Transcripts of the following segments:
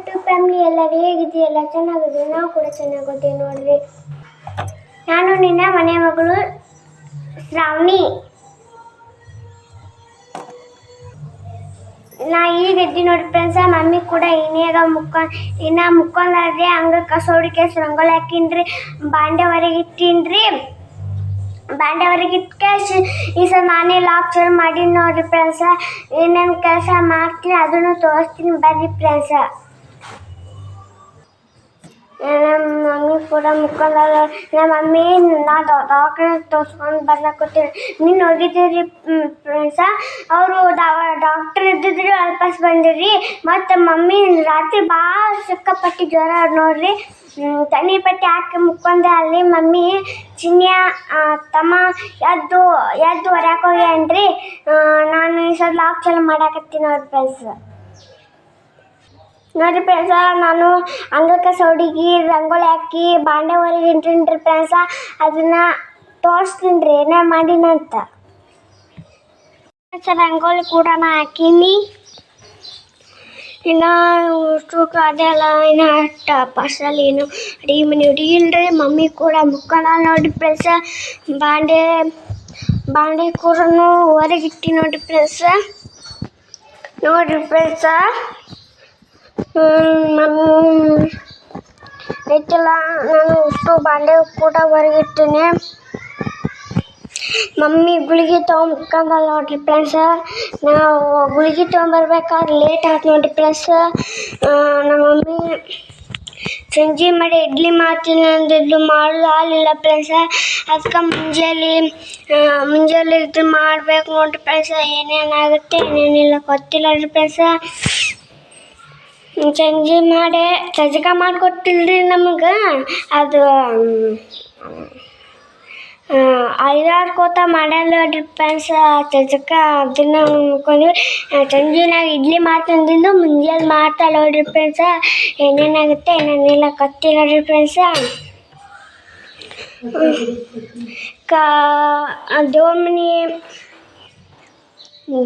YouTube family ಎಲ್ಲರೂ ಹೇಗಿದೆಯಲ್ಲ ಚೆನ್ನಾಗಿದ್ದೀವಿ, ನಾವು ಕೂಡ ಚೆನ್ನಾಗಿದ್ದೀವಿ ನೋಡ್ರಿ. ನಾನು ನಿನ್ನ ಮನೆ ಮಗಳು ಶ್ರಾವಣಿ. ನಾ ಈಗ ಎದ್ದಿ ನೋಡ್ರಿ ಫ್ರೆಂಡ್ಸ. ಮಮ್ಮಿ ಕೂಡ ಇನ್ನ ಮುಕ್ಕೊಂಡ್ರಿ. ಹಂಗೆ ಕಸ ಹುಡುಕಿ ರಂಗೋಲಿ ಹಾಕಿನ್ರಿ, ಬಾಂಡೆ ಹೊರಗೆ ಇಟ್ಟೀನ್ರಿ. ಬಾಂಡೆ ಹೊರಗೆ ಇಟ್ಟು ಈ ಸಲ ನಾನೇ ಲಾಕ್ ಶುರು ಮಾಡೀನಿ ನೋಡ್ರಿ ಫ್ರೆಂಡ್ಸ. ಏನೇನು ಕೆಲಸ ಮಾಡ್ತೀನಿ ಅದನ್ನು ತೋರಿಸ್ತೀನಿ ಬರ್ರಿ ಫ್ರೆಂಡ್ಸ. ನಮ್ಮ ಮಮ್ಮಿ ಕೂಡ ಮುಕ್ಕೊಂಡಾಗ ನಮ್ಮ ಮಮ್ಮಿ ನಾ ದವಾಖಾನೆ ತೋರಿಸ್ಕೊಂಡು ಬರ್ಲಾಕೊತೀನಿ. ನೀನು ಹೋಗಿದ್ದೀರಿ ಫ್ರೆಂಡ್ಸ. ಅವರು ಡಾಕ್ಟರ್ ಇದ್ದಿದ್ರಿ, ವಾಪಸ್ ಬಂದಿರಿ. ಮತ್ತು ಮಮ್ಮಿ ರಾತ್ರಿ ಭಾಳ ಸಿಕ್ಕಾಪಟ್ಟಿ ಜ್ವರ ನೋಡ್ರಿ. ತಣ್ಣೀರು ಪಟ್ಟಿ ಹಾಕಿ ಮುಕ್ಕೊಂಡೆ. ಅಲ್ಲಿ ಮಮ್ಮಿ ಚಿನ್ಯ ತಮ್ಮ ಎದ್ದು ಹೊರಕ್ಕೆ ಹೋಗ್ಯಾನ್ರಿ. ನಾನು ಈ ಸಲ ಲಾಕ್ ಚಾಲು ಮಾಡಾಕತ್ತೀನಿ ನೋಡ್ರಿ ಫ್ರೆಂಡ್ಸ್. ನೋಡಿರಿ ಫ್ರೆಂಡ್ಸ, ನಾನು ಅಂಗಕ್ಕೆ ಹುಡುಗಿ ರಂಗೋಲಿ ಹಾಕಿ ಬಾಂಡೆ ಹೊರಗೆ ಇಟ್ಟಿನ್ರಿ ಫ್ರೆಂಡ್ಸ. ಅದನ್ನು ತೋರಿಸ್ತೀನಿ ರೀ ಏನೇ ಮಾಡಿನಂತ. ರಂಗೋಲಿ ಕೂಡ ನಾ ಹಾಕೀನಿ. ಇನ್ನು ಅದೆಲ್ಲ ಇನ್ನು ಪಾರ್ಸಲ್ ಏನು ಅಡುಗೆ ಮನೆ ಹುಡುಗಿಲ್ರಿ. ಮಮ್ಮಿ ಕೂಡ ಮುಕ್ಕೊಂಡ ನೋಡಿರಿ ಫ್ರೆಂಡ್ಸ. ಬಾಂಡೆ ಕೂಡ ಹೊರಗಿಟ್ಟಿ ನೋಡಿರಿ ಫ್ರೆಂಡ್ಸ. ನೋಡಿರಿ ಫ್ರೆಂಡ್ಸ, ಐತಿಲ್ಲ ನಾನು ಇಷ್ಟು ಬಾಂಡೆ ಕೂಡ ಹೊರಗಿಟ್ಟಿನಿ. ಮಮ್ಮಿ ಗುಳಿಗೆ ತೊಗೊಂಡ್ಕಂದಲ್ಲ ನೋಡ್ರಿ ಫ್ರೆಂಡ್ಸ. ನಾವು ಗುಳಿಗೆ ತೊಗೊಂಬರ್ಬೇಕಾದ್ರೆ ಲೇಟ್ ಆಯ್ತು ನೋಡ್ರಿ ಫ್ರೆಂಡ್ಸ. ನಮ್ಮ ಮಮ್ಮಿ ಸಂಜೆ ಮಾಡಿ ಇಡ್ಲಿ ಮಾಡ್ತೀನಿ ಅಂದಿದ್ದು, ಮಾಡೋದು ಆಗಲಿಲ್ಲ ಫ್ರೆಂಡ್ಸ. ಅದಕ್ಕೆ ಮುಂಜಾನೆ ಇದು ಮಾಡ್ಬೇಕು ನೋಡ್ರಿ ಫ್ರೆಂಡ್ಸ. ಏನೇನಾಗುತ್ತೆ ಏನೇನಿಲ್ಲ ಗೊತ್ತಿಲ್ಲ ರೀ ಫ್ರೆಂಡ್ಸ. ಸಂಜೆ ಮಾಡಿ ಚಜಕ ಮಾಡಿಕೊಟ್ಟಿಲ್ರಿ ನಮಗೆ. ಅದು 5-6 ಕೋತ ಮಾಡ್ಯಾರ ನೋಡ್ರಿ ಫ್ರೆಂಡ್ಸ ಚಜಕ. ಅದನ್ನು ಅನ್ಕೊಂಡ್ವಿ. ಸಂಜೆ ನಾವು ಇಡ್ಲಿ ಮಾಡ್ತಂದಿದ್ದು ಮುಂಜಾನೆ ಮಾಡ್ತಾ ನೋಡ್ರಿ ಫ್ರೆಂಡ್ಸ. ಏನೇನಾಗುತ್ತೆ ಏನೇನಿಲ್ಲ ಗೊತ್ತಿಲ್ಲ ನೋಡ್ರಿ ಫ್ರೆಂಡ್ಸ.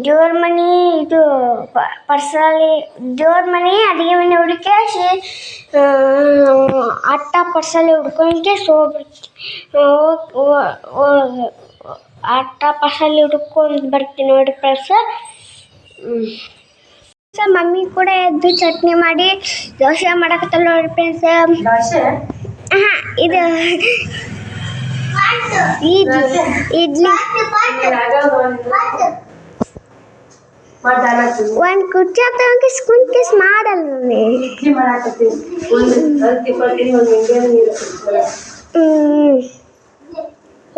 ದೇವ್ರ ಮನೆ ಇದು ಪರ್ಸಲ್ಲಿ ದೇವ್ರ ಮನೆ ಅಡುಗೆ ಮನೆ ಹುಡುಕಿ ಅಟ್ಟ ಪರ್ಸಲ್ಲಿ ಹುಡ್ಕೊಂಡ್ಕೆ ಅಟ್ಟ ಪರ್ಸಲ್ಲಿ ಹುಡ್ಕೊಂಡು ಬರ್ತೀನಿ ನೋಡಿ ಫ್ರೆಂಡ್ಸ. ಮಮ್ಮಿ ಕೂಡ ಎದ್ದು ಚಟ್ನಿ ಮಾಡಿ ದೋಸೆ ಮಾಡಕತ್ತಲ್ಲ ನೋಡಿ ಫ್ರೆಂಡ್ಸ. ಇದು ಇಡ್ಲಿ ಒಂದು ಕುರ್ಚಿ ಕುಂತ್ಕಿಸ್ ಮಾಡಲ್ಲ ಮಮ್ಮಿ.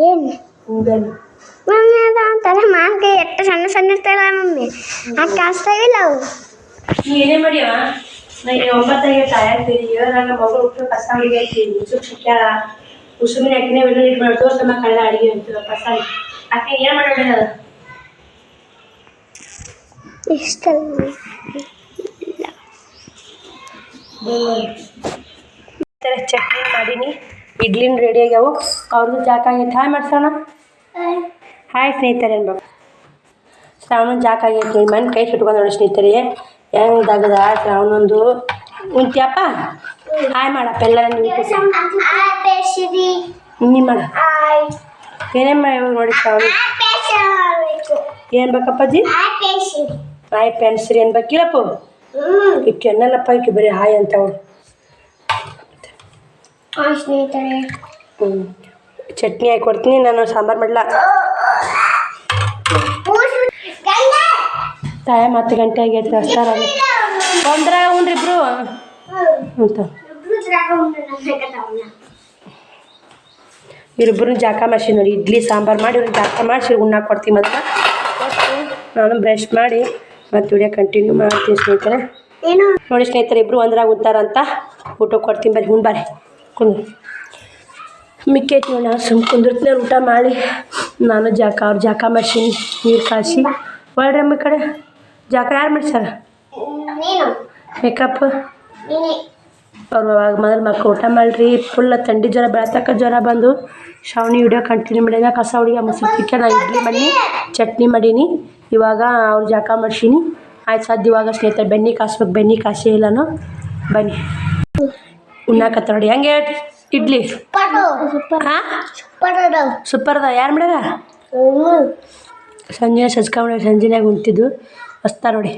ಏನು ಮಮ್ಮಿ ಅದು ಒಂಥರ ಮಾನ್ಕಾಯಿ ಎಷ್ಟು ಸಣ್ಣ ಸಣ್ಣ ಇರ್ತಾಯಿಲ್ಲ ಮಮ್ಮಿ. ಅದು ಕಾಸ್ತಾವಿಲ್ಲ ಅವು. ಏನೇ ಮಾಡಿವ ನಾ 9 ತಾಯಾಗ್ತೀರಿ. ನನ್ನ ಮಗಳು ಹುಟ್ಟು ಕಸ ಅಡುಗೆ ಹಾಕ್ತೀನಿ. ಉಸುರು ಸಿಕ್ಕ್ಯಾಳ ಉಸುಮಿನ ಹಾಕಿನೇ ಬೆಳ್ಳುಳ್ಳಿ ಇದು ಮಾಡಿ ತೋರ್ಸಮ್ಮ ಕಳ್ಳ ಅಡುಗೆ ಅಂತೀವ ಕಸ ಹಾಕಿ ಏನು ಮಾಡೋಣ. ಇಷ್ಟ ಚಟ್ನಿ ಮಾಡೀನಿ. ಇಡ್ಲಿನ ರೆಡಿ ಆಗ್ಯಾವು. ಅವ್ರದ್ದು ಜಾಕ ಆಗೈತೆ. ಹಾಯ್ ಮಾಡ್ಸೋಣ. ಹಾಯ್ ಸ್ನೇಹಿತರೆ ಅನ್ಬೇಕು. ಶ್ರಾವಣ ಜಾಕ ಆಗೈತೆ ನೋಡಿ. ಮನೆ ಕೈ ಸುಟ್ಕೊಂಡು ನೋಡಿ ಸ್ನೇಹಿತರೆ. ಹೆಂಗಾಗದ ಶ್ರಾವಣೊಂದು ಉಂಟ್ಯಪ್ಪ. ಹಾಯ್ ಮಾಡಪ್ಪ ಎಲ್ಲ ನೀವು ಮಾಡ. ಏನೇ ನೋಡಿ ಶ್ರಾವಣ ಏನು ಬೇಕಪ್ಪಾಜಿ? ಹಾಯ್ ಪೆನ್ಸಿರಿ ಅನ್ಬೇಕಿಲ್ಲಪ್ಪ. ಇಕ್ಕೆ ಅನ್ನಲ್ಲಪ್ಪ ಇಕ್ಕೆ ಬರೀ ಹಾಯ್ ಅಂತ ಅವಳು. ಸ್ನೇಹಿತರೆ ಚಟ್ನಿ ಹಾಕಿ ಕೊಡ್ತೀನಿ. ನಾನು ಸಾಂಬಾರು ಮಾಡಲ. ತಾಯ 10 ಗಂಟೆ ಆಗೈತೆ ಅಷ್ಟಾರ ಒಂದ್ರ ಉಂಡ್ರಿಬ್ರು ಅಂತ ಇವರಿಬ್ಬರು ಜಾಕ ಮಾಡಿಸಿ ನೋಡಿ. ಇಡ್ಲಿ ಸಾಂಬಾರು ಮಾಡಿ ಇವ್ರಿಗೆ ಜಾಕ ಮಾಡಿಸಿ ಉಣ್ಣಾಕ ಕೊಡ್ತೀವಿ. ಮತ್ತು ನಾನು ಬ್ರಷ್ ಮಾಡಿ ಮತ್ತು ವಿಡಿಯೋ ಕಂಟಿನ್ಯೂ ಮಾಡ್ತೀನಿ ಸ್ನೇಹಿತರೆ. ನೋಡಿ ಸ್ನೇಹಿತರೆ ಇಬ್ಬರು ಒಂದ್ರಾಗ ಉಂತಾರಂತ ಊಟ ಕೊಡ್ತೀನಿ. ಬರ್ರಿ ಹುಣ್ ಬರ್ರಿ ಕುಂದು ಮಿಕ್ಕೈತಿ ನೋಡಿ. ನಾನು ಸುಮ್ಮ ಕುಂದಿರ್ತೀನಿ ಊಟ ಮಾಡಿ. ನಾನು ಅವ್ರು ಜಾಕ ಮಾಡಿಸಿ ನೀರು ಕಾಯಿಸಿ ಒಳ್ಳೆ ಅಮ್ಮ ಕಡೆ ಜಾಕ ಯಾರು ಮಾಡ್ಸಾರ ಮೇಕಪ್ ಅವ್ರು ಅವಾಗ ಮೊದಲು ಮಕ್ಕಳು ಊಟ ಮಾಡಿರಿ. ಫುಲ್ ಥಂಡಿ ಜ್ವರ ಬೆಳತಕ್ಕ ಜ್ವರ ಬಂದು ಶ್ರಾವಣಿ ವಿಡಿಯೋ ಕಂಟಿನ್ಯೂ ಮಾಡಿದ. ಕಸ ಹುಡುಗಿ ಮೊಸರು ನಾನು ಇಡ್ಲಿ ಮಾಡಿ ಚಟ್ನಿ ಮಾಡೀನಿ. ಇವಾಗ ಅವ್ರು ಜಾಕ ಮಾಡ್ಸೀನಿ. ಆಯ್ತು ಸದ್ದು ಇವಾಗ ಸ್ನೇಹಿತರೆ ಬೆನ್ನಿ ಕಾಸ್ಬೇಕು. ಬೆನ್ನಿ ಕಾಸಿ ಇಲ್ಲನು ಬನ್ನಿ ಉಣ್ಣಾಕತ್ತ ನೋಡಿ ಹೆಂಗೆ ಇಡ್ಲಿ ಹಾಂ ಸೂಪರ್ ಅದ ಯಾರು ಮಾಡ್ಯಾರ ಸಂಜೆ ಸಜ್ಕೊಂಡು ಸಂಜೆನಾಗ ಉಣ್ತಿದ್ದು ಮಸ್ತ ನೋಡಿ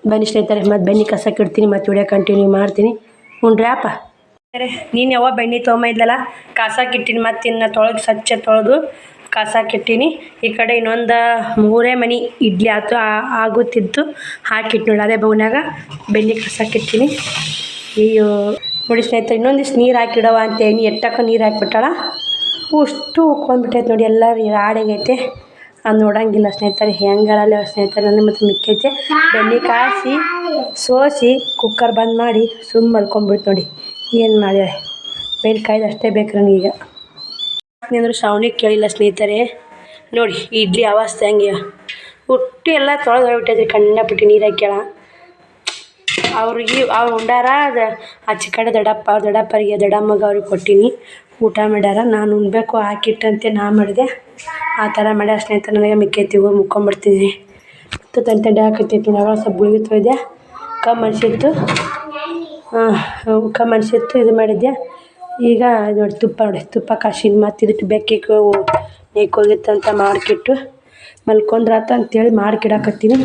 ಬನ್ನಿ ಸ್ನೇಹಿತರೆ ಮತ್ತು ಬೆನ್ನಿ ಕಸಕ್ಕೆ ಇಡ್ತೀನಿ ಮತ್ತು ವಿಡಿಯೋ ಕಂಟಿನ್ಯೂ ಮಾಡ್ತೀನಿ ಉಣ್ರಿ ಅಪ್ಪ ನೀನು ಯಾವ ಬೆಣ್ಣೆ ತೊಗೊಂಬ ಕಾಸಾಕಿಟ್ಟಿನಿ ಮತ್ತು ಇನ್ನು ತೊಳೆದು ಸ್ವಚ್ಛ ತೊಳೆದು ಕಾಸಾಕಿಟ್ಟಿನಿ ಈ ಕಡೆ ಇನ್ನೊಂದು 3 ಮನೆ ಇಡ್ಲಿ ಆಯ್ತು ಆಗುತ್ತಿದ್ದು ಹಾಕಿಟ್ಟು ನೋಡಿ ಅದೇ ಬೌನಾಗ ಬೆಣ್ಣೆ ಕಸಾಕಿಟ್ಟಿನಿ ಅಯ್ಯೋ ನೋಡಿ ಸ್ನೇಹಿತರೆ ಇನ್ನೊಂದಿಷ್ಟು ನೀರು ಹಾಕಿಡವ ಅಂತೇಳಿ ಎಟ್ಟಕ್ಕೆ ನೀರು ಹಾಕಿಬಿಟ್ಟಾಳ ಅಷ್ಟು ಉಕ್ಕೊಂಡ್ಬಿಟ್ಟೈತೆ ನೋಡಿ ಎಲ್ಲ ಆಡಾಗೈತೆ ಅದು ನೋಡೋಂಗಿಲ್ಲ ಸ್ನೇಹಿತರೆ ಹೆಂಗಾರಲ್ಲ ಸ್ನೇಹಿತರೆ ನನ್ನ ಮತ್ತು ಮಿಕ್ಕೈತೆ ಬೆಣ್ಣೆ ಕಾಯಿಸಿ ಸೋಸಿ ಕುಕ್ಕರ್ ಬಂದ್ ಮಾಡಿ ಸುಮ್ಮ ಮಲ್ಕೊಂಡ್ಬಿಡ್ತು ನೋಡಿ ಏನು ಮಾಡ್ಯಾಳೆ ಬೆಣ್ಣೆ ಕಾಯ್ದು ಅಷ್ಟೇ ಬೇಕು ನನಗೀಗ ಏನಾದ್ರು ಸೌಂಡಿಗೆ ಕೇಳಿಲ್ಲ ಸ್ನೇಹಿತರೆ ನೋಡಿ ಇಡ್ಲಿ ಅವಸ್ಥೆ ಹಂಗೆ ಹುಟ್ಟಿ ಎಲ್ಲ ತೊಳೆದು ಹೋಗ್ಬಿಟ್ಟೈತ್ರಿ ಕಣ್ಣಾಪಿಟ್ಟು ನೀರು ಹಾಕ್ಯಾಳ ಅವ್ರಿಗೆ ಅವ್ರು ಉಂಡಾರ ಅದು ಆಚೆ ಕಡೆ ದೊಡ್ಡಪ್ಪರಿಗೆ ದೊಡ್ಡಮ್ಮಗ ಅವ್ರಿಗೆ ಕೊಟ್ಟೀನಿ ಊಟ ಮಾಡ್ಯಾರ ನಾನು ಉಣ್ಬೇಕು ಹಾಕಿಟ್ಟಂತೆ ನಾ ಮಾಡಿದೆ ಆ ಥರ ಮಾಡ್ಯಾರ ಸ್ನೇಹಿತರೆ ನನಗೆ ಮಿಕ್ಕೈತಿ ಹೋಗಿ ಮುಕ್ಕೊಂಬಿಡ್ತೀನಿ ಮತ್ತು ತಂಟೆ ಹಾಕೈತಿ ನಾವು ಸ್ವಲ್ಪ ಗುಳಿಗೆ ತೊಯ್ದೆ ಕಮ್ಮನಿಸಿತ್ತು ಇದು ಮಾಡಿದ್ದೆ ಈಗ ನೋಡಿ ತುಪ್ಪ ಕಾಶಿನ ಮತ್ತು ಇದಕ್ಕೆ ಬೆಕ್ಕಿಗೆ ಹೋಗಿತ್ತಂತ ಮಾಡ್ಕಿಟ್ಟು ಮಲ್ಕೊಂಡ್ರಾತ ಅಂತೇಳಿ ಮಾಡ್ಕಿಡಾಕತ್ತೀನಿ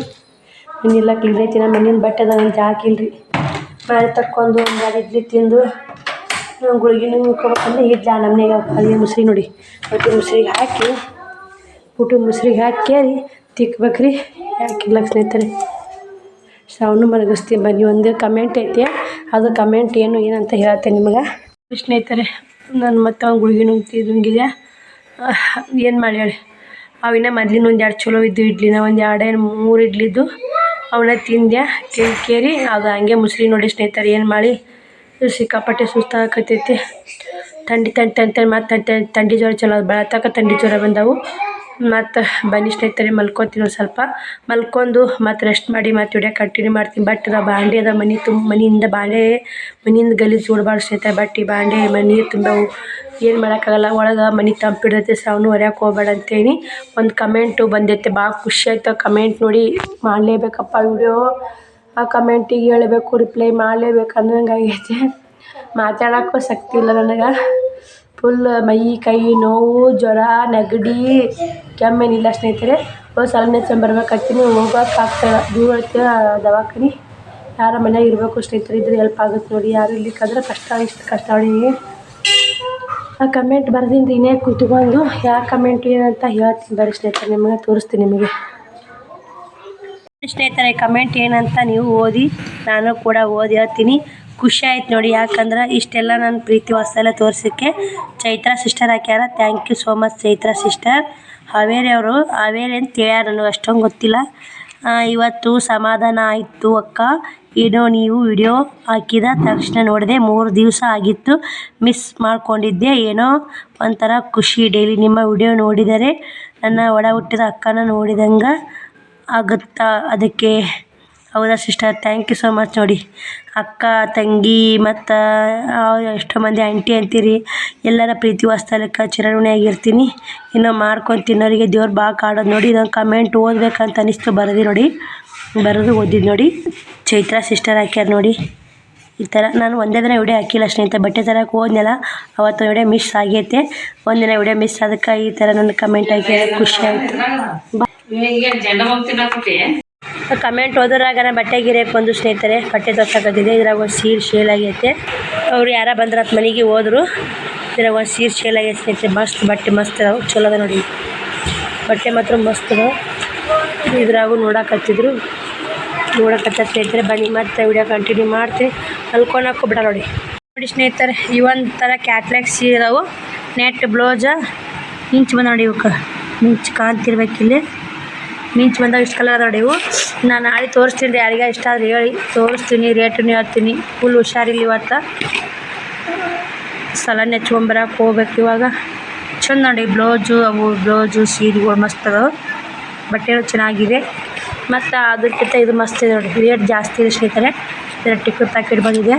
ಇನ್ನೆಲ್ಲ ಕ್ಲೀನ್ ಐತಿ ನಮ್ಮ ಮನೇನ ಬಟ್ಟೆ ಅದ ನಂಗೆ ಹಾಕಿಲ್ರಿ ಮಾಡಿ ತಕ್ಕೊಂಡು ಒಂದು ಇಡ್ಲಿ ತಿಂದು ಗುಳಿಗಿನ ಮುಕ್ಕೋಬೇಕಂದ್ರೆ ಇಡ್ಲಿ ಆ ನಮ್ಮನೆಗೆ ಅಲ್ಲಿ ಮುಸ್ರಿ ನೋಡಿ ಮತ್ತು ಮುಸ್ರಿಗೆ ಹಾಕಿ ಪುಟ್ಟು ಮುಸ್ರಿಗೆ ಹಾಕಿ ತಿಕ್ಬೇಕ್ರಿ ಯಾಕಿಲ್ಲ ಸ್ನೇಹಿತರೆ ಸೌಂಡು ಮಲಗಿಸ್ತೀನಿ ಬನ್ನಿ ಒಂದು ಕಮೆಂಟ್ ಐತೆ ಅದು ಕಮೆಂಟ್ ಏನಂತ ಹೇಳ್ತೇನೆ ನಿಮಗೆ ಸ್ನೇಹಿತರೆ ನಾನು ಮತ್ತೆ ಅವ್ನು ಗುಳಿಗಿನ ತಿಂದಿದೆ ಏನು ಮಾಡಿ ಹೇಳಿ ಅವಿನ ಮೊದ್ಲಿನ ಒಂದು 2 ಚಲೋ ಇದ್ದು ಇಡ್ಲಿನ ಒಂದು 2-3 ಇಡ್ಲಿದ್ದು ಅವನ್ನ ತಿಂದೆ ಕೇರಿ ಅದು ಹಂಗೆ ಮುಸ್ರಿ ನೋಡಿ ಸ್ನೇಹಿತರೆ ಏನು ಮಾಡಿ ಸಿಕ್ಕಾಪಟ್ಟೆ ಸುಸ್ತಾಗತೈತಿ ಥಂಡಿ ಮತ್ತು ಥಂಡಿ ಜ್ವರ ಚಲೋ ಬೆಳತಕ್ಕ ಥಂಡಿ ಜ್ವರ ಬಂದವು ಮತ್ತು ಬನ್ನಿ ಸ್ನೇಹಿತರೆ ಮಲ್ಕೊತೀನಿ ಒಂದು ಸ್ವಲ್ಪ ಮಲ್ಕೊಂಡು ಮತ್ತು ರೆಸ್ಟ್ ಮಾಡಿ ಮತ್ತು ವಿಡಿಯೋ ಕಂಟಿನ್ಯೂ ಮಾಡ್ತೀನಿ ಬಟ್ ಬಾಂಡೆ ಅದ ಮನೆಯಿಂದ ಗಲೀಜು ನೋಡ್ಬಾರ್ದು ಸ್ನೇಹಿತರೆ ಬಟ್ಟೆ ಬಾಂಡೆ ನೀರು ತುಂಬವು ಏನು ಮಾಡೋಕ್ಕಾಗಲ್ಲ ಒಳಗೆ ಮನೆ ತಂಪಿಡತ್ತೆ ಸಾವನು ಹೊರ್ಯಾಕೆ ಹೋಗ್ಬೇಡ ಅಂತೇಳಿ ಒಂದು ಕಮೆಂಟು ಬಂದೈತೆ ಭಾಳ ಖುಷಿ ಆಯ್ತು ಕಮೆಂಟ್ ನೋಡಿ ಮಾಡಲೇಬೇಕಪ್ಪ ವಿಡಿಯೋ ಆ ಕಮೆಂಟಿಗೆ ಹೇಳಬೇಕು ರಿಪ್ಲೈ ಮಾಡಲೇಬೇಕು ಅನ್ನೋಂಗಾಗೈತೆ ಮಾತಾಡೋಕ್ಕೂ ಶಕ್ತಿ ಇಲ್ಲ ನನಗೆ ಫುಲ್ ಮೈ ಕೈ ನೋವು ಜ್ವರ ನೆಗಡಿ ಕೆಮ್ಮೇನಿಲ್ಲ ಸ್ನೇಹಿತರೆ ಸಲನೆ ಬರ್ಬೇಕಾಗ್ತೀನಿ ಹೋಗೋಕ್ಕಾಗ್ತಾಯಿಲ್ಲ ದೂರ ಐತೆ ದವಾಖಾನೆ ಯಾರ ಮನೆಯಾಗ ಇರಬೇಕು ಸ್ನೇಹಿತರೆ ಇದ್ರೆ ಹೆಲ್ಪ್ ಆಗುತ್ತೆ ನೋಡಿ ಯಾರು ಇರ್ಲಿಕ್ಕಾದ್ರೆ ಇಷ್ಟು ಕಷ್ಟ ಅವಳಿಗೆ ಆ ಕಮೆಂಟ್ ಬರ್ದಿಂದ ಇನ್ನೇ ಕೂತ್ಕೊಂಡು ಯಾವ ಕಮೆಂಟ್ ಏನಂತ ಹೇಳ್ತೀನಿ ಬರೀ ಸ್ನೇಹಿತರೆ ನಿಮಗೆ ತೋರಿಸ್ತೀನಿ ನಿಮಗೆ ಸ್ನೇಹಿತರೆ ಕಮೆಂಟ್ ಏನಂತ ನೀವು ಓದಿ ನಾನು ಕೂಡ ಓದಿ ಹೇಳ್ತೀನಿ ಖುಷಿ ಆಯ್ತು ನೋಡಿ ಯಾಕಂದ್ರೆ ಇಷ್ಟೆಲ್ಲ ನನ್ನ ಪ್ರೀತಿ ವಾತ್ಸಲ್ಯ ತೋರಿಸೋಕ್ಕೆ ಚೈತ್ರಾ ಸಿಸ್ಟರ್ ಹಾಕ್ಯಾರ thank you so much Chaitra sister Haveri ಅಂತ ಹೇಳ್ಯಾರ ನನಗೆ ಅಷ್ಟೊಂದು ಗೊತ್ತಿಲ್ಲ ಇವತ್ತು ಸಮಾಧಾನ ಆಯಿತು ಅಕ್ಕ ಏನೋ ನೀವು ವಿಡಿಯೋ ಹಾಕಿದ ತಕ್ಷಣ ನೋಡಿದೆ 3 ದಿವಸ ಆಗಿತ್ತು ಮಿಸ್ ಮಾಡ್ಕೊಂಡಿದ್ದೆ ಏನೋ ಒಂಥರ ಖುಷಿ ಡೈಲಿ ನಿಮ್ಮ ವಿಡಿಯೋ ನೋಡಿದರೆ ನನ್ನ ಒಡ ಹುಟ್ಟಿದ ಅಕ್ಕನ ನೋಡಿದಂಗೆ ಆಗುತ್ತಾ ಅದಕ್ಕೆ ಹೌದಾ sister thank you so much ನೋಡಿ ಅಕ್ಕ ತಂಗಿ ಮತ್ತು ಎಷ್ಟೋ ಮಂದಿ ಆಂಟಿ ಅಂತೀರಿ ಎಲ್ಲರ ಪ್ರೀತಿ ವಾತ್ಸಲ್ಯಕ್ಕೆ ಚಿರಋಣಿಯಾಗಿರ್ತೀನಿ ಇನ್ನೂ ಮಾಡ್ಕೊಂಡು ತಿನ್ನೋರಿಗೆ ದೇವ್ರು ಭಾಳ ಕಾಡೋದು ನೋಡಿ ಇದೊಂದು ಕಮೆಂಟ್ ಓದಬೇಕಂತ ಅನಿಸ್ತು ಬರೆದು ಓದಿದ್ದು ನೋಡಿ ಚೈತ್ರಾ ಸಿಸ್ಟರ್ ಹಾಕ್ಯಾರ ನೋಡಿ ಈ ಥರ ನಾನು ಒಂದೇ ದಿನ ವಿಡಿಯೋ ಹಾಕಿಲ್ಲ ಸ್ನೇಹಿತರೆ ಬಟ್ಟೆ ತರಕ್ಕೆ ಹೋದ್ನಲ್ಲ ಅವತ್ತು ವಿಡಿಯೋ ಮಿಸ್ ಆಗೈತೆ ಒಂದಿನ ವಿಡಿಯೋ ಮಿಸ್ ಅದಕ್ಕೆ ಈ ಥರ ನನ್ನ ಕಮೆಂಟ್ ಹಾಕಿ ಖುಷಿ ಆಯಿತು ಕಮೆಂಟ್ ಓದೋರಾಗ ನಾನು ಬಟ್ಟೆ ಗಿರಕ್ಕೆ ಬಂದು ಸ್ನೇಹಿತರೆ ಬಟ್ಟೆ ತೋರ್ಸಕತ್ತಿದೆ ಇದ್ರಾಗ ಒಂದು ಸೀರೆ ಶೇಲ್ ಆಗೈತೆ ಅವ್ರು ಯಾರ ಬಂದ್ರ ಮನೆಗೆ ಹೋದ್ರು ಇದ್ರಾಗ ಒಂದು ಸೀರೆ ಶೇಲ್ ಆಗೈತೆ ಸ್ನೇಹಿತರೆ ಬಟ್ಟೆ ಮಸ್ತ್ ಅದಾವೆ ಚಲೋ ಅದ ನೋಡಿ ಬಟ್ಟೆ ಮಾತ್ರ ಮಸ್ತ್ ಅದಾವೆ ಇದ್ರಾಗೂ ನೋಡಕತ್ತಿದ್ರು ಸ್ನೇಹಿತರೆ ಬನ್ನಿ ಮತ್ತೆ ವಿಡಿಯೋ ಕಂಟಿನ್ಯೂ ಮಾಡ್ತೀನಿ ಮಲ್ಕೊಳಕ್ಕೂ ಬಿಡ ನೋಡಿ ಸ್ನೇಹಿತರೆ ಇವೊಂಥರ ಕ್ಯಾಟ್ಲಾಗ್ ಸೀರೆ ಅದಾವು ನೆಟ್ ಬ್ಲೌಸ ಮಿಂಚು ಬಂದ ನೋಡಿ ಇವಕ್ಕೆ ಮಿಂಚು ಕಾಣ್ತಿರ್ಬೇಕಿಲ್ಲಿ ಮಿಂಚು ಬಂದಾಗ ಇಷ್ಟು ಕಲರ್ ಅದ ನೋಡಿ ಇವು ನಾನು ನಾಳೆ ತೋರಿಸ್ತೀನಿ ಯಾರಿಗ ಇಷ್ಟ ಆದ್ರೆ ಹೇಳಿ ತೋರಿಸ್ತೀನಿ ರೇಟನ್ನು ಹೇಳ್ತೀನಿ ಫುಲ್ ಹುಷಾರಿಲ್ಲ ಇವತ್ತು ಸಲನೆ ಹಚ್ಕೊಂಬರಕ್ಕೆ ಹೋಗ್ಬೇಕು ಇವಾಗ ಚಂದ ನೋಡಿ ಬ್ಲೌಸು ಸೀರೆಗಳು ಮಸ್ತ್ ಅದಾವೆ ಬಟ್ಟೆಗಳು ಚೆನ್ನಾಗಿದೆ ಮತ್ತು ಅದಕ್ಕಿಂತ ಇದು ಮಸ್ತ್ ಇದೆ ನೋಡಿ ರೇಟ್ ಜಾಸ್ತಿ ಇದೆ ಸ್ನೇಹಿತರೆ ಇದರ ಟಿಕ್ಕು ಪ್ಯಾಕೆಟ್ ಬಂದಿದೆ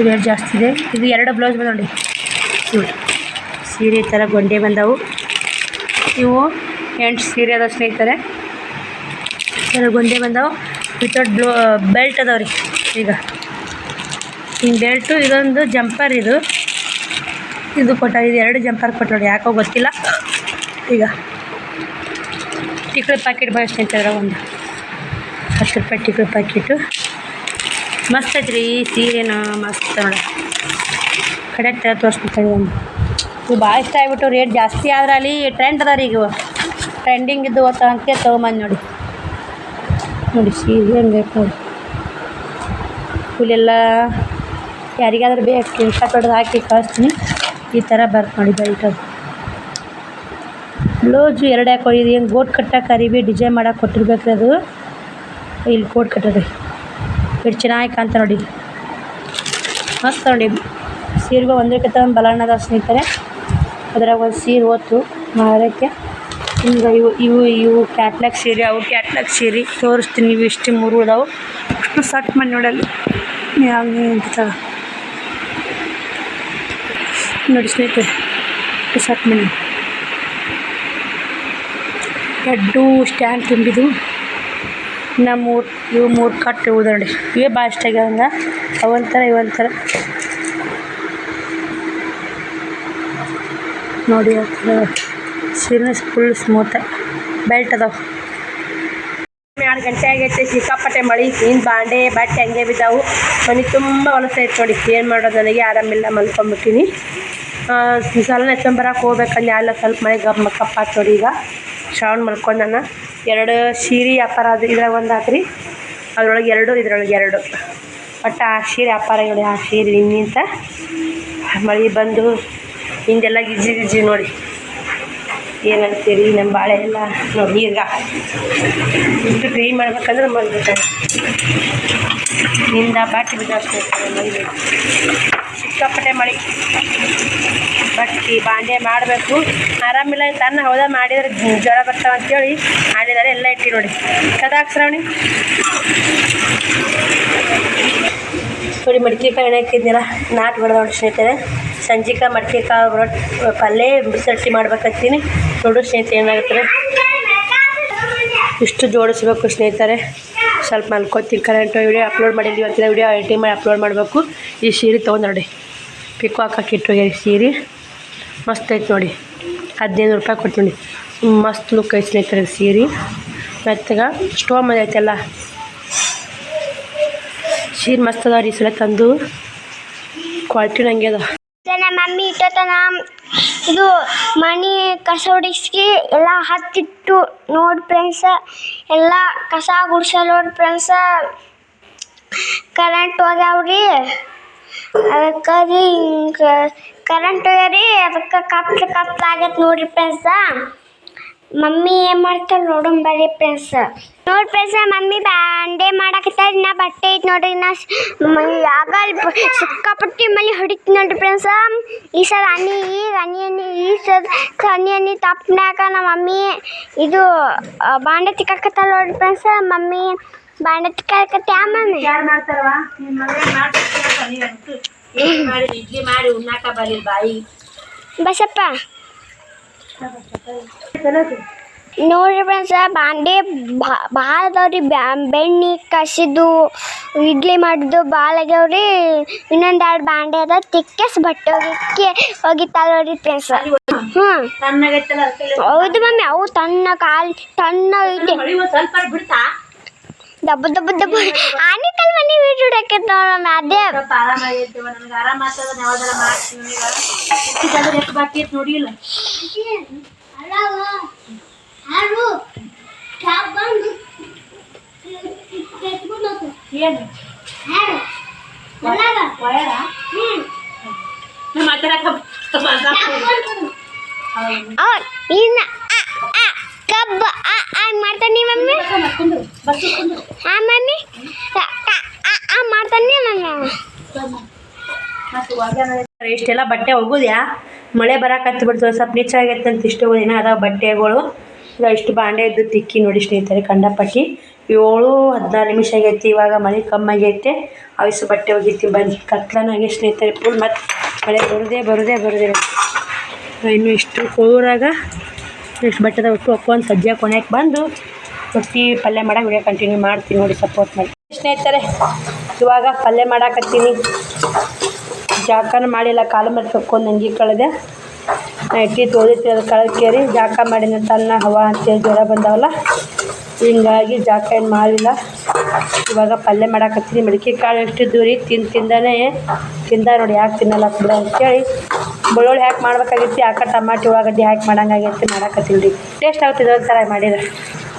ರೇಟ್ ಜಾಸ್ತಿ ಇದೆ ಇದು 2 ಬ್ಲೌಸ್ ಬಂದ ನೋಡಿ ನೋಡಿ ಸೀರೆ ಈ ಥರ ಗೊಂಡೆ ಬಂದವು ಇವು 8 ಸೀರೆ ಅದ ಸ್ನೇಹಿತರೆ ಈ ಥರ ಗೊಂಡೆ ಬಂದವು ವಿತೌಟ್ ಬೆಲ್ಟ್ ಅದಾವ ರೀ. ಈಗ ಹಿಂಗೆ ಬೆಲ್ಟು, ಇದೊಂದು ಜಂಪರ್, ಇದು ಕೊಟ್ಟ, ಇದು 2 ಜಂಪರ್ ಕೊಟ್ಟು ನೋಡಿ, ಯಾಕೋ ಗೊತ್ತಿಲ್ಲ. ಈಗ ಟಿಕ್ಳು ಪ್ಯಾಕೆಟ್ ಬಳಸ್ತೀನಿ ಅಂತಂದ್ರೆ ಒಂದು 10 ರೂಪಾಯಿ ಟಿಕ್ಳು ಪ್ಯಾಕೆಟು. ಮಸ್ತ್ ಐತ್ರಿ ಈ ಸೀರೆನ, ಮಸ್ತ್ ನೋಡಿ. ಕಡೆಕ್ಟ್ ತೋರಿಸ್ಬಿಡ್ತಾರೆ ಒಂದು. ಇವು ಭಾಳ ಇಷ್ಟ ಆಗ್ಬಿಟ್ಟು, ರೇಟ್ ಜಾಸ್ತಿ ಆದ್ರೆ ಅಲ್ಲಿ ಟ್ರೆಂಡ್ ಅದ ರೀ. ಈಗ ಟ್ರೆಂಡಿಂಗ್ ಇದ್ದು ಅಂತ ತೊಗೊಂಬಂದು ನೋಡಿ ಸೀರೆ ಹೆಂಗೆ ಬೇಕು ನೋಡಿ. ಫುಲ್ಲೆಲ್ಲ ಯಾರಿಗಾದ್ರೂ ಬೇಕು ಸ್ಕ್ರೀನ್ಶಾಟ್ ಹೊಡೆದು ಹಾಕಿ ಕಳಿಸ್ತೀನಿ. ಈ ಥರ ಬರ್ತು ನೋಡಿ ಬೆಲ್ಟ್. ಅದು ಬ್ಲೌಸು 2 ಹಾಕೊಂಡಿದ್ದು, ಏನು ಗೋಟ್ ಕಟ್ಟಕ್ಕೆ ಅರಿವಿ ಡಿಸೈನ್ ಮಾಡಕ್ಕೆ ಕೊಟ್ಟಿರ್ಬೇಕು ಅದು. ಇಲ್ಲಿ ಕೋಟ್ ಕಟ್ಟೋದು ಎಷ್ಟು ಚೆನ್ನಾಗಿ ಕಾಣ್ತ ನೋಡಿ, ಮಸ್ತ್ ನೋಡಿ. ಸೀರೆಗೂ ಒಂದಕ್ಕಿಂತ ಒಂದು ಬಲಣ್ಣದ ಸ್ನೇಹಿತರೆ. ಅದ್ರಾಗ ಒಂದು ಸೀರೆ ಓತು ಮಾರೋಕ್ಕೆ. ಹಿಂಗೆ ಇವು ಕ್ಯಾಟ್ಲಾಗ್ ಸೀರೆ, ಅವು ಕ್ಯಾಟ್ಲಾಗ್ ಸೀರೆ ತೋರಿಸ್ತೀನಿ. ಇವು ಇಷ್ಟು 3 ಇದಾವೆ. ಅಷ್ಟು ಸಟ್ ಮಾಡಿ ನೋಡಲ್ಲಿ ಯಾವ ನೋಡಿ ಸ್ನೇಹಿತರೆ, ಸಟ್ ಮಾಡಿ ಎರಡು ಸ್ಟ್ಯಾಂಡ್ ತುಂಬಿದು. ಇನ್ನು 3 ಕಟ್ ಇವುದ ನೋಡಿ. ಇವೇ ಭಾಳ ಇಷ್ಟ ಆಗ್ಯಾವಂಗ, ಅವೊಂಥರ ಇವೊಂಥರ ನೋಡಿ. ಸೀರೆ ಫುಲ್ ಸ್ಮೂತ್, ಬೆಲ್ಟ್ ಅದಾವೆ. 2 ಗಂಟೆ ಆಗೈತೆ, ಸಿಕ್ಕಾಪಟ್ಟೆ ಮಳೆ. ನೀನು ಬಾಂಡೆ ಬಟ್ಟೆ ಹಂಗೆ ಬಿದ್ದಾವು. ಮನೆ ತುಂಬ ಹೊಲಸೈತೆ ನೋಡಿ. ಏನು ಮಾಡೋದು, ನನಗೆ ಆರಾಮಿಲ್ಲ, ಮಲ್ಕೊಂಬಿಟ್ಟಿನಿ. ಸಾಲ ನೆಚ್ಕೊಂಬರಕ್ಕೆ ಹೋಗ್ಬೇಕಂದ್ರೆ ಎಲ್ಲ ಸ್ವಲ್ಪ ಮಳೆ ಕಪ್ಪಾತ್ ನೋಡಿ. ಈಗ ಶ್ರಾವಣ ಮಲ್ಕೊಂಡು ನಾನು 2 ಸೀರೆ ವ್ಯಾಪಾರ ಅದು. ಇದ್ರಾಗ ಒಂದು ಹಾಕ್ರಿ, ಅದ್ರೊಳಗೆ 2, ಇದ್ರೊಳಗೆ 2. ಒಟ್ಟು ಆ ಸೀರೆ ವ್ಯಾಪಾರ ನೋಡಿ. ಆ ಸೀರೆ ನಿಂತ ಮಳೆ ಬಂದು ಹಿಂದೆಲ್ಲ ಗಿಜ್ಜಿ ನೋಡಿ. ಏನಂತೀರಿ ನಮ್ಮ ಬಾಳೆ ಎಲ್ಲ ನೋಡಿ. ಈಗ ಇಷ್ಟು ಟ್ರೈ ಮಾಡ್ಬೇಕಂದ್ರೆ ಮಾಡ್ಬೇಕು. ನಿಂದ ಬಾಟಿ ಬಿದ್ದಷ್ಟು ಮಳೆ, ಸಿಕ್ಕಾಪಟ್ಟೆ ಮಳೆ. ಬಟ್ಟೆ ಬಾಂಡೆ ಮಾಡಬೇಕು. ಆರಾಮಿಲ್ಲ ತನ್ನ ಹೌದ ಮಾಡಿದ್ರೆ ಜ್ವರ ಬರ್ತಾವ ಅಂತೇಳಿ ಮಾಡಿದಾರೆ. ಎಲ್ಲ ಇಟ್ಟು ನೋಡಿ ಕದಾಕ್ಸ್ರವಣಿ ನೋಡಿ. ಮಡಿಕೆಕಾಯಿ ಎಣ್ಣೆ ಹಾಕಿದ್ನಲ್ಲ, ನಾಟ್ ಹೊಡೆದ ನೋಡಿ ಸ್ನೇಹಿತರೆ. ಸಂಜಿಕ ಮಡಿಕೆಕಾಯಿ ಪಲ್ಯ ಬಿಸಿ ಮಾಡ್ಬೇಕಂತೀನಿ. ನೋಡು ಸ್ನೇಹಿತರೆ ಏನಾಗುತ್ತದೆ. ಇಷ್ಟು ಜೋಡಿಸ್ಬೇಕು ಸ್ನೇಹಿತರೆ. ಸ್ವಲ್ಪ ಮಲ್ಕೋತೀನಿ. ಕರೆಂಟ್ ವಿಡಿಯೋ ಅಪ್ಲೋಡ್ ಮಾಡಿದ್ವಿ ಅಂತಿಲ್ಲ, ವಿಡಿಯೋ ಎಡಿಟಿಂಗ್ ಮಾಡಿ ಅಪ್ಲೋಡ್ ಮಾಡಬೇಕು. ಈ ಸೀರೆ ತೊಗೊಂಡು ನೋಡಿ, ಪಿಕ್ಕು ಹಾಕಕ್ಕೆ ಇಟ್ಟೋಗ್ಯಾರ. ಸೀರೆ ಮಸ್ತ್ ಐತೆ ನೋಡಿ. 15 ರೂಪಾಯಿ ಕೊಡ್ತೀನಿ. ಮಸ್ತ್ ಲುಕ್ ಐತೆ ಸ್ನೇಹಿತರೆ ಸೀರೆ. ಮೆತ್ತಗ ಸ್ಟೋವ್ ಮನೆ ಐತೆಲ್ಲ ಸೀರೆ ಮಸ್ತ್ ಅದಾವ ರೀ. ಈ ಸಲ ತಂದು ಕ್ವಾಲಿಟಿ ನಂಗೆ ಅದ. ನಮ್ಮ ಮಮ್ಮಿ ಇಟ್ಟತನ ಇದು ಮನೆ ಕಸ ಹೊಡಿಸಿ ಎಲ್ಲ ಹತ್ತಿಟ್ಟು ನೋಡಿ ಫ್ರೆಂಡ್ಸ. ಎಲ್ಲ ಕಸ ಗುಡ್ಸಲ್ ನೋಡಿ ಫ್ರೆಂಡ್ಸ. ಕರೆಂಟ್ ಹೋಗ್ಯಾವ್ರಿ, ಅದಕ್ಕೆ ರೀ ಹಿಂಗೆ ಕರೆಂಟ್ ಹೋಗ್ಯಾರಿ. ಅದಕ್ಕೆ ಕತ್ಲಾಗೈತೆ ನೋಡ್ರಿ ಫ್ರೆಂಡ್ಸ. ಮಮ್ಮಿ ಏನು ಮಾಡ್ತಾಳೆ ನೋಡೋಣ ಬರ್ರಿ ಫ್ರೆಂಡ್ಸ. ನೋಡಿ ಫ್ರೆಂಡ್ಸ, ಮಮ್ಮಿ ಬಾಂಡೆ ಮಾಡಾಕತ್ತಾರ. ನಾ ಬಟ್ಟೆ ಐತೆ ನೋಡ್ರಿ. ನಾ ಆಗ ಸಿಕ್ಕಾಪಟ್ಟಿ ಮಳೆ ಹೊಡಿತು ನೋಡ್ರಿ ಫ್ರೆಂಡ್ಸ. ಈ ಸಲ ಹನಿ ತಪ್ಪನಾಕ ನಮ್ಮ ಮಮ್ಮಿ ಇದು ಬಾಂಡೆ ತಿಕ್ಕಾಕತ್ತಾಳ ನೋಡ್ರಿ ಫ್ರೆಂಡ್ಸ. ಮಮ್ಮಿ ಬಾಂಡೆ ತಿಕ್ಕಾಕತ್ತ. ಮಮ್ಮಿ ಯಾರು ಮಾಡ್ತಾರವ ಇಡ್ಲಿ ಮಾಡಿ ಉಣ್ಣಾಕ ಬರಲಿ ಬಾಯಿ ಬಸಪ್ಪ. ನೋಡ್ರಿ ಫ್ರೆಂಡ್ಸ, ಬಾಂಡೆ ಭಾಳ ಅದಾವ್ರಿ. ಬೆಣ್ಣೆ ಕಸಿದು ಇಡ್ಲಿ ಮಾಡಿದ್ದು ಭಾಳ ಆಗ್ಯಾವ್ರಿ. ಇನ್ನೊಂದು 2 ಬಾಂಡೆ ಅದ. ತಿಕ್ಕಸ್ ಬಟ್ಟೆ ಹೋಗಿತ್ತಾಳ ನೋಡ್ರಿ ಫ್ರೆಂಡ್ಸ. ಹೌದು ಮಮ್ಮಿ, ಅವು ತಣ್ಣ ಕಾಲು ತಣ್ಣ ಐತಿ. ದಬ್ಬ ಆನಿಕಲ್ ಮನೆ ವೀಡಿಯೋ ಹಾಕೈತೆ ನೋಡಮ್ಮ. ಅದೇ ನೋಡಿಲ್ಲ ಕಬ್ಬ ಮಾಡ್ತಾನೆ ಮಮ್ಮಿ. ಹಾಂ ಮಮ್ಮಿ ಮಾಡ್ತಾನೆ ಮಮ್ಮಿ. ಇಷ್ಟೆಲ್ಲ ಬಟ್ಟೆ ಒಗ್ಗುದ್ಯಾ ಮಳೆ ಬರಾಕತ್ತು ಬಿಡ್ತು. ಸ್ವಲ್ಪ ನೀಚಾಗೈತೆ ಅಂತ ಇಷ್ಟು ದಿನ ಅದಾವ ಬಟ್ಟೆಗಳು. ಇಷ್ಟು ಬಾಂಡೆ ಇದ್ದು ತಿಕ್ಕಿ ನೋಡಿ ಸ್ನೇಹಿತರೆ. ಕಂಡಪಟ್ಟಿ 7-14 ನಿಮಿಷ ಆಗೈತಿ. ಇವಾಗ ಮಳೆ ಕಮ್ಮಾಗೈತೆ. ಅವಿಸು ಬಟ್ಟೆ ಒಗಿತೀವಿ ಬನ್ನಿ. ಕತ್ಲನಾಗೆ ಸ್ನೇಹಿತರೆ ಫುಲ್. ಮತ್ತು ಮಳೆ ಬರುದೇ ಇನ್ನು ಇಷ್ಟು ಕೋರಾಗ ಇಷ್ಟು ಬಟ್ಟೆದ ಒಟ್ಟು ಒಕ್ಕೊಂದು ಸಜ್ಜೆ ಕೊನೆಗೆ ಬಂದು ರೊಟ್ಟಿ ಪಲ್ಯ ಮಾಡಕ್ಕೆ ವಿಡಿಯೋ ಕಂಟಿನ್ಯೂ ಮಾಡ್ತೀನಿ ನೋಡಿ, ಸಪೋರ್ಟ್ ಮಾಡಿ ಸ್ನೇಹಿತರೆ. ಇವಾಗ ಪಲ್ಯ ಮಾಡಾಕತ್ತೀನಿ. ಜಾಕನ ಮಾಡಿಲ್ಲ, ಕಾಲು ಮೇಲೆ ತಕ್ಕೊಂಡು ನಂಗೆ ಕಳೆದೆ. ನೈಟಿ ತೊಳಿತಿ ಅದು ಕಳೆದ ಜಾಕ ಮಾಡಿನ ತನ್ನ ಹವಾ ಅಂತೇಳಿ ಜ್ವರ ಬಂದಾವಲ್ಲ, ಹಿಂಗಾಗಿ ಜಾಕ ಏನು ಮಾಡಿಲ್ಲ. ಇವಾಗ ಪಲ್ಯ ಮಾಡಾಕತ್ತೀನಿ. ಮಡಿಕೆ ಕಾಳು ಎಷ್ಟಿದ್ದು ರೀ ತಿಂದ ನೋಡಿ, ಯಾಕೆ ತಿನ್ನಲ್ಲ ಕೂಡ ಅಂತೇಳಿ ಬೆಳ್ಳುಳ್ಳಿ ಹಾಕಿ ಮಾಡ್ಬೇಕಾಗಿತ್ತು. ಯಾಕೆ ಟಮಾಟಿ ಉಳ್ಳಾಗಡ್ಡಿ ಹಾಕಿ ಮಾಡಂಗಾಗೈತಿ, ಮಾಡಾಕತ್ತೀನಿ ರೀ. ಟೇಸ್ಟ್ ಆಗ್ತಿದೆ ಒಂಥರ ಮಾಡಿದ್ರೆ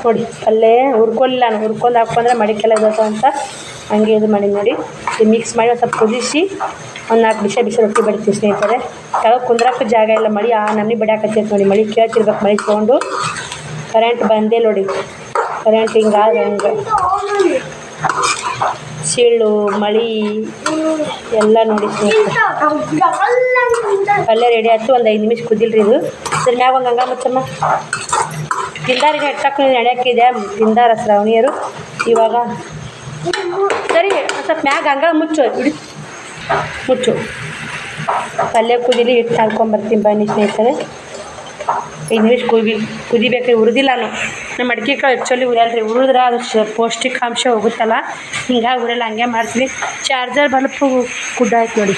ನೋಡಿ. ಪಲ್ಯ ಹುರ್ಕೊಲಿಲ್ಲ ನಾನು, ಹುರ್ಕೊಂಡು ಹಾಕೊಂಡ್ರೆ ಮಡಿಕೆಲ್ಲ ಇದ್ದವು ಅಂತ ಹಂಗೆ ಇದು ಮಾಡಿ ನೋಡಿ. ಇದು ಮಿಕ್ಸ್ ಮಾಡಿ ಒಂದು ಸ್ವಲ್ಪ ಕುದಿಸಿ ಒಂದು 4 ಬಿಸಿ ರೊಟ್ಟಿ ಬಡಿತೀವಿ ಸ್ನೇಹಿತರೆ. ಕೆಳಗೆ ಕುಂದ್ರಕ್ಕೂ ಜಾಗ ಇಲ್ಲ, ಮಳೆ ಆ ನಮ್ನಿ ಬಡಿಯಾಕತ್ತೈತೆ ನೋಡಿ. ಮಳೆ ಕೇಳ್ತಿರ್ಬೇಕು, ಮಳೆ ತೊಗೊಂಡು ಕರೆಂಟ್ ಬಂದೇ ನೋಡಿ. ಕರೆಂಟ್ ಹಿಂಗಾಗಿ ಹಂಗೆ ಸಿಳ್ಳು ಮಳೆ ಎಲ್ಲ ನೋಡಿ ಸ್ನೇಹಿತರೆ. ಪಲ್ಯ ರೆಡಿ ಆಯ್ತು. ಒಂದು 5 ನಿಮಿಷ ಕುದಿಲ್ರಿ ಇದು. ಇದ್ರ ಮ್ಯಾಗ ಒಂದು ಹಂಗ ಮುಚ್ಚಮ್ಮ ತಿಂದಾರಿನ ಇಟ್ಟಕ್ಕೆ ನಡೆಯಾಕಿದೆ, ತಿಂದಾರ ಶ್ರಾವಣಿಯರು. ಇವಾಗ ಸರಿ ಸ್ವಲ್ಪ ಮ್ಯಾಗ ಹಂಗ ಮುಚ್ಚು ಪಲ್ಯ ಕುದಿಲಿ ಹಿಟ್ಟು ಹಾಕ್ಕೊಂಬರ್ತೀನಿ ಬನ್ನಿ ಸ್ನೇಹಿತರೆ. 5 ನಿಮಿಷ ಕುದಿಬೇಕ್ರಿ. ಹುರಿದಿಲ್ಲ ನಮ್ಮ ಅಡಿಕೆ ಕಾಳು ಆ್ಯಕ್ಚುಲಿ ಉರಿಯಲ್ರಿ, ಹುರಿದ್ರೆ ಅದು ಪೌಷ್ಟಿಕಾಂಶ ಹೋಗುತ್ತಲ್ಲ, ಹಿಂಗಾಗಿ ಉರಿಯಲ್ಲ, ಹಂಗೆ ಮಾಡ್ತೀನಿ. ಚಾರ್ಜರ್ ಬಲ್ಪು ಕುಡ್ಡಾಯ್ತು ನೋಡಿ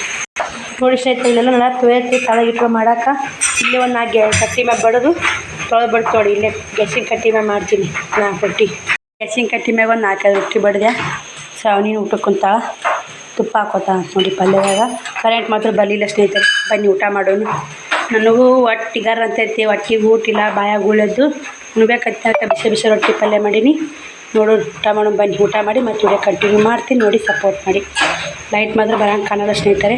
ಸ್ನೇಹಿತರೆ. ಇಲ್ಲೆಲ್ಲ ನಾನು ತೊಯ್ತಿ ತಳಗಿಟ್ಟು ಮಾಡೋಕೆ ಇಲ್ಲೇ ಒಂದು 4 ಕಟ್ಟಿ ಮ್ಯಾಗ ಬಡೋದು ತೊಳೆದು ಬಡ್ತು ನೋಡಿ. ಇಲ್ಲೇ ಗ್ಯಾಸಿನ ಕಟ್ಟಿ ಮ್ಯಾಗ ಮಾಡ್ತೀನಿ 4 ರೊಟ್ಟಿ. ಗ್ಯಾಸಿನ ಕಟ್ಟಿ ಮ್ಯಾಗ ಒಂದು 4 ರೊಟ್ಟಿ ಬಡ್ದೆ. ಶ್ರಾವಣಿ ಊಟಕ್ಕಂತ ತುಪ್ಪ ಹಾಕೋತಾ ನೋಡಿ ಪಲ್ಯದಾಗ. ಕರೆಂಟ್ ಮಾತ್ರ ಬರಲಿಲ್ಲ ಸ್ನೇಹಿತರೆ. ಬನ್ನಿ ಊಟ ಮಾಡೋಣ. ನನಗೂ ಹೊಟ್ಟಿಗಾರ ಅಂತೈತಿ, ಹೊಟ್ಟಿಗೆ ಊಟಿಲ್ಲ, ಬಾಯಾಗ ಉಳೆದ್ದು ಉಣ್ಬೇಕಂತ ಬಿಸಿ ರೊಟ್ಟಿ ಪಲ್ಯ ಮಾಡೀನಿ. ನೋಡೋಣ, ಊಟ ಮಾಡೋಣ ಬನ್ನಿ. ಊಟ ಮಾಡಿ ಮತ್ತೆ ವಿಡಿಯೋ ಕಂಟಿನ್ಯೂ ಮಾಡ್ತೀನಿ ನೋಡಿ, ಸಪೋರ್ಟ್ ಮಾಡಿ. ಲೈಟ್ ಮಾತ್ರ ಬರೋಂಗೆ ಕಾಣಲ್ಲ ಸ್ನೇಹಿತರೆ.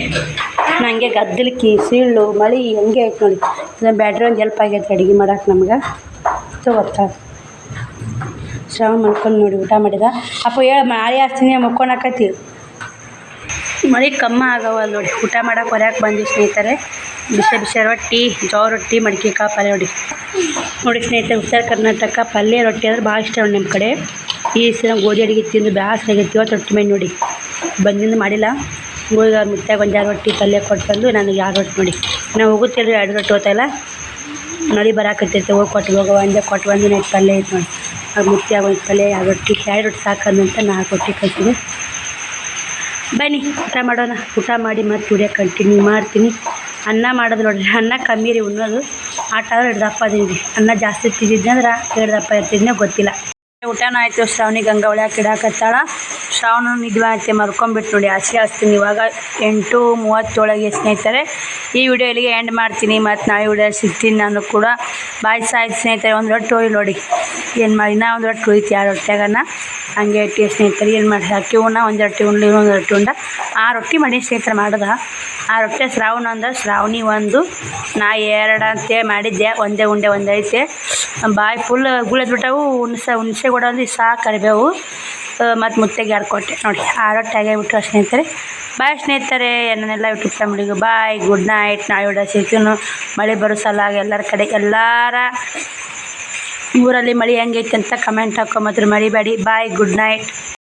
ನನಗೆ ಗದ್ದಲಿಕ್ಕಿ ಸಿಳ್ಳು ಮಳೆ ಹಂಗೆ ಆಯ್ತು ನೋಡಿ. ಇದನ್ನು ಬ್ಯಾಟ್ರಿ ಒಂದು ಹೆಲ್ಪ್ ಆಗೈತೆ ಅಡುಗೆ ಮಾಡೋಕೆ ನಮ್ಗೆ ಗೊತ್ತಾ. ಶ್ರಾವಣ ಮಾಡ್ಕೊಂಡು ನೋಡಿ ಊಟ ಮಾಡಿದ. ಅಪ್ಪ ಹೇಳಿ ಮಳೆ ಹಾಕ್ತೀನಿ ಮಕ್ಕೊಳಕತ್ತಿ, ಮಳೆ ಕಮ್ಮಿ ಆಗವ ನೋಡಿ. ಊಟ ಮಾಡೋಕೆ ಹೊರ್ಯಾಕೆ ಬಂದ್ವಿ ಸ್ನೇಹಿತರೆ. ಬಿಸಿ ರೊಟ್ಟಿ, ಜೋಳ ರೊಟ್ಟಿ, ಮಡಿಕೆ ಕಾಳು ಪಲ್ಯ ನೋಡಿ ಸ್ನೇಹಿತರೆ. ಉತ್ತರ ಕರ್ನಾಟಕ ಪಲ್ಯ ರೊಟ್ಟಿ ಅಂದ್ರೆ ಭಾಳ ಇಷ್ಟ ನೋಡಿ ನಮ್ಮ ಕಡೆ. ಈ ಸಲ ಗೋಧಿ ಅಡುಗೆ ತಿಂದು ಬ್ಯಾಸರ ಆಗೈತಿ. ಇವತ್ತು ರೊಟ್ಟಿ ಮೇಲೆ ನೋಡಿ ಬಂದಿಂದ ಮಾಡಿಲ್ಲ. ಗೋಧಿ ಮುತ್ಯಾಗ ಒಂದು 2 ರೊಟ್ಟಿ ಪಲ್ಯ ಕೊಟ್ಟು ಬಂದು ನನಗೆ 2 ರೊಟ್ಟಿ ನೋಡಿ. ನಾವು ಹೋಗುತ್ತಿಲ್ಲ 2 ರೊಟ್ಟಿ ಹೋಗ್ತಾಯಿಲ್ಲ, ಮಳೆ ಬರಾಕತ್ತೈತೆ. ಹೋಗಿ ಕೊಟ್ಟು ಒಂದೇ ಕೊಟ್ಟು ಬಂದಿನ ಪಲ್ಯ ಐತೆ ನೋಡಿ. ಅದು ಮುತ್ಯಾಗ ಒಂದು ಪಲ್ಯ 2 ರೊಟ್ಟಿ 2 ರೊಟ್ಟಿ ಸಾಕಂತ 4 ರೊಟ್ಟಿ ಕಳ್ತೀನಿ. ಬನ್ನಿ ಊಟ ಮಾಡೋಣ. ಊಟ ಮಾಡಿ ಮತ್ತೆ ವಿಡಿಯೋ ಕಂಟಿನ್ಯೂ ಮಾಡ್ತೀನಿ. ಅನ್ನ ಮಾಡೋದು ನೋಡಿರಿ, ಅನ್ನ ಕಮ್ಮಿ ರೀ ಉಣ್ಣೋದು. ಆಟ ಆದ್ರೆ 2 ದಪ್ಪ ಅದೀನಿ. ಅನ್ನ ಜಾಸ್ತಿ ತಿಂದಿದ್ದೆ ಅಂದ್ರೆ 2 ದಪ್ಪ ಇರ್ತಿದ್ನೇ ಗೊತ್ತಿಲ್ಲ. ಊಟನೂ ಆಯಿತು. ಶ್ರಾವಣಿ ಗಂಗಾ ಒಳ್ಯಾಕೆ ಇಡಾಕತ್ತಾಳ. ಶ್ರಾವಣ ನಿದ್ವೆ ಆಯ್ತು, ಮರ್ಕೊಂಬಿಟ್ಟು ನೋಡಿ. ಹಸಿ ಹಚ್ತೀನಿ. ಇವಾಗ 8:37 ಸ್ನೇಹಿತರೆ. ಈ ವಿಡಿಯೋ ಇಲ್ಲಿಗೆ ಎಂಡ್ ಮಾಡ್ತೀನಿ. ಮತ್ತು ನಾಳೆ ವಿಡಿಯೋ ಸಿಗ್ತೀನಿ ನಾನು ಕೂಡ. ಬಾಯ್ ಸಾಯ್ತು ಸ್ನೇಹಿತರೆ. ಒಂದು ರೊಟ್ಟಿ ಹೋಗಿ ನೋಡಿ ಏನು ಮಾಡಿ. ನಾ ಒಂದು ರೊಟ್ಟಿ ಹೋಯ್ತು 2 ರೊಟ್ಟಿಯಾಗನ್ನ ಹಂಗೆ ಇಟ್ಟು ಸ್ನೇಹಿತರೆ. ಏನು ಮಾಡಿ ಅಕ್ಕಿ ಉಣ್ಣ 1 ರೊಟ್ಟಿ ಉಂಡ್ಲಿ, 1 ರೊಟ್ಟಿ ಉಂಡ 6 ರೊಟ್ಟಿ ಮಾಡಿ ಸ್ನೇಹಿತರೆ ಮಾಡೋದ. 6 ರೊಟ್ಟಿ ಶ್ರಾವಣ ಅಂದ್ರೆ ಶ್ರಾವಣಿ 1, ನಾ 2 ಅಂತೇಳಿ ಮಾಡಿದ್ದೆ. ಒಂದೇ ಉಂಡೆ ಒಂದು ಐತೆ. ಬಾಯಿ ಫುಲ್ ಗುಳೆದ್ಬಿಟ್ಟವು. ಹುಣಸೆ ಕೂಡ ಒಂದು ಸಾಕು ಕರಿಬೇವು ಮತ್ತು ಮುತ್ತೆಗೆ 2 ಕೊಟ್ಟೆ ನೋಡಿ. 6 ರೊಟ್ಟಿ ಆಗೇಬಿಟ್ಟು ಸ್ನೇಹಿತರೆ. ಬಾಯ್ ಸ್ನೇಹಿತರೆ. ನನ್ನೆಲ್ಲ ಯೂಟ್ಯೂಬ್ ಫ್ಯಾಮಿಲಿಗೂ ಬಾಯ್, ಗುಡ್ ನೈಟ್. ನಾಳೆ ವಿಡಿಯೋ ಸಿಗ್ತೀನಿ. ಮಳೆ ಬರೋ ಸಲಾಗ ಎಲ್ಲರ ಕಡೆ ಎಲ್ಲರ ಊರಲ್ಲಿ ಮಳೆ ಹೆಂಗೈತೆ ಅಂತ ಕಮೆಂಟ್ ಹಾಕೋ ಮಾತ್ರ ಮರಿಬೇಡಿ. ಬಾಯ್, ಗುಡ್ ನೈಟ್.